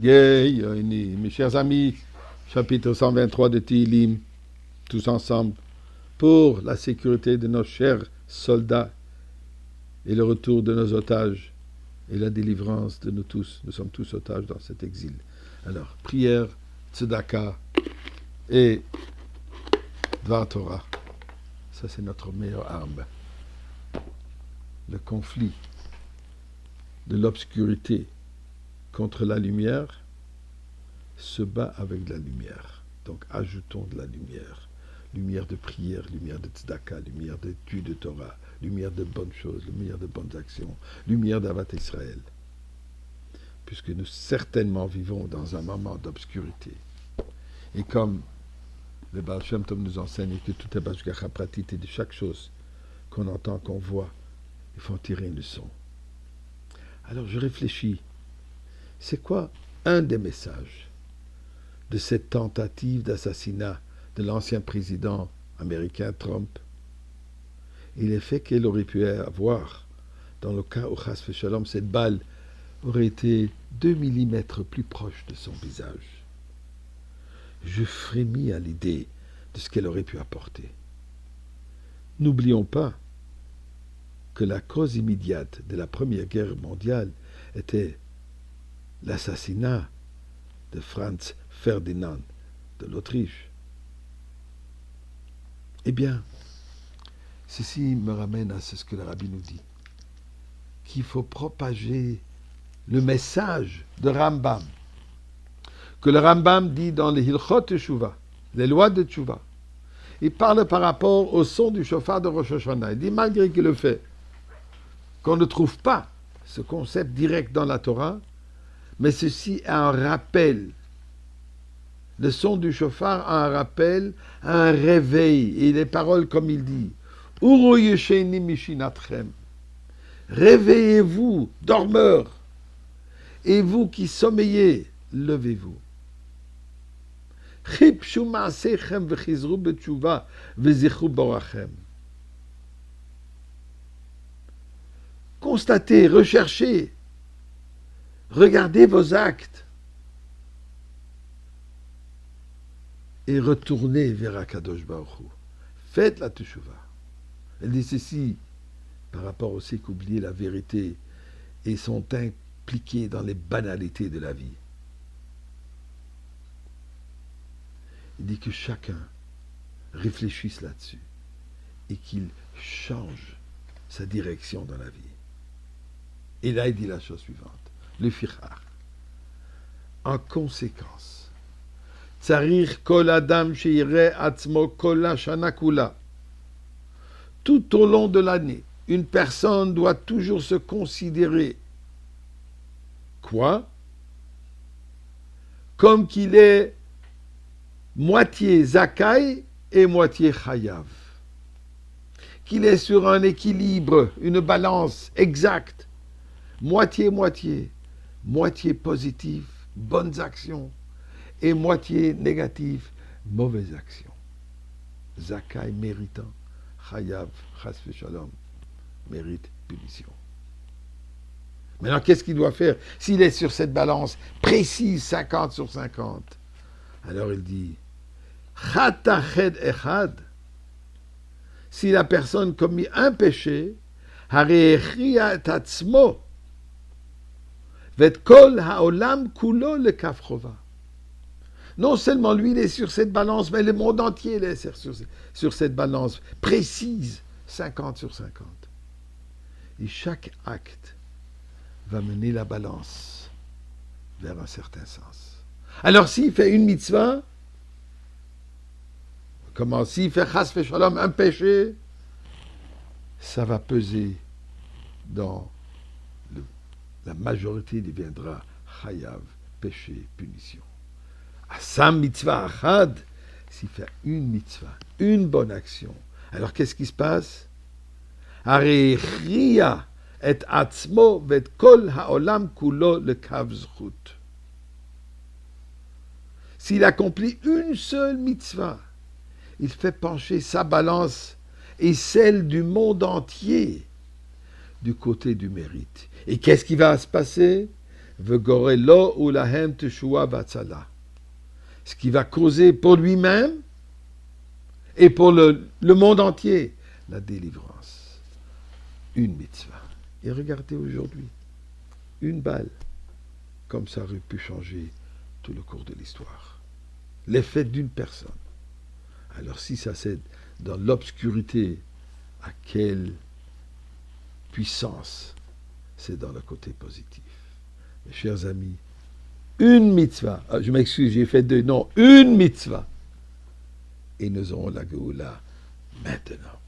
Mes chers amis, chapitre 123 de Tehillim, tous ensemble, pour la sécurité de nos chers soldats et le retour de nos otages et la délivrance de nous tous. Nous sommes tous otages dans cet exil. Alors, prière, tzedaka et Dvar Torah. Ça, c'est notre meilleure arme. Le conflit de l'obscurité contre la lumière se bat avec la lumière. Donc ajoutons de la lumière. Lumière de prière, lumière de tzedaka, lumière d'étude de Torah, lumière de bonnes choses, lumière de bonnes actions, lumière d'Avat Israël. Puisque nous certainement vivons dans un moment d'obscurité. Et comme le Baal Shem Tov nous enseigne que tout est Bashgacha Pratit et de chaque chose qu'on entend, qu'on voit, il faut en tirer une leçon. Alors je réfléchis. C'est quoi un des messages de cette tentative d'assassinat de l'ancien président américain Trump et l'effet qu'elle aurait pu avoir dans le cas où Chas v'Shalom, cette balle aurait été 2 millimètres plus proche de son visage. Je frémis à l'idée de ce qu'elle aurait pu apporter. N'oublions pas que la cause immédiate de la Première Guerre mondiale était l'assassinat de Franz Ferdinand de l'Autriche. Eh bien, ceci me ramène à ce que le Rabbi nous dit, qu'il faut propager le message de Rambam, que le Rambam dit dans les Hilchot Teshuvah, les lois de Teshuvah. Il parle par rapport au son du chauffard de Rosh Hashanah. Il dit, malgré que le fait qu'on ne trouve pas ce concept direct dans la Torah, mais ceci est un rappel. Le son du chauffard a un rappel, un réveil. Et les paroles, comme il dit, Uru yesheni mishinatchem. Réveillez-vous, dormeurs, et vous qui sommeillez, levez-vous. Chipshu ma'asechem v'chizru b'tshuva v'zichru borachem. Constatez, recherchez, regardez vos actes et retournez vers Akadosh Baruch Hu. Faites la teshuva. Elle dit ceci par rapport aux ceux qui oublient la vérité et sont impliqués dans les banalités de la vie. Il dit que chacun réfléchisse là-dessus et qu'il change sa direction dans la vie. Et là, il dit la chose suivante. Le fichar. En conséquence, Tsarir kol adam sheireh atzmo kol hashana kula. Tout au long de l'année, une personne doit toujours se considérer quoi? Comme qu'il est moitié zakai et moitié chayav. Qu'il est sur un équilibre, une balance exacte. Moitié-moitié, moitié positive, bonnes actions, et moitié négative, mauvaises actions. Zakai méritant, Chayav, Chas v'Shalom, mérite punition. Maintenant, qu'est-ce qu'il doit faire s'il est sur cette balance précise, 50 sur 50? Alors il dit, Chatached echad, si la personne commet un péché, Harechria tatzmo, non seulement lui, il est sur cette balance, mais le monde entier il est sur cette balance précise, 50 sur 50. Et chaque acte va mener la balance vers un certain sens. Alors s'il fait une mitzvah, comment s'il fait chas v'shalom, un péché, ça va peser dans la majorité deviendra chayav, péché, punition. Asam mitzvah achad, s'il fait une mitzvah, une bonne action, alors qu'est-ce qui se passe? Arechria et atzmo vet kol haolam kulo le kav zchut. S'il accomplit une seule mitzvah, il fait pencher sa balance et celle du monde entier du côté du mérite. Et qu'est-ce qui va se passer? Vegore lo ulahem teshua vatzala. Ce qui va causer pour lui-même et pour le monde entier la délivrance. Une mitzvah. Et regardez aujourd'hui, une balle, comme ça aurait pu changer tout le cours de l'histoire. L'effet d'une personne. Alors si ça c'est dans l'obscurité, à quelle puissance c'est dans le côté positif. Mes chers amis, une mitzvah, je m'excuse, j'ai fait deux, non, une mitzvah, et nous aurons la Géoula maintenant.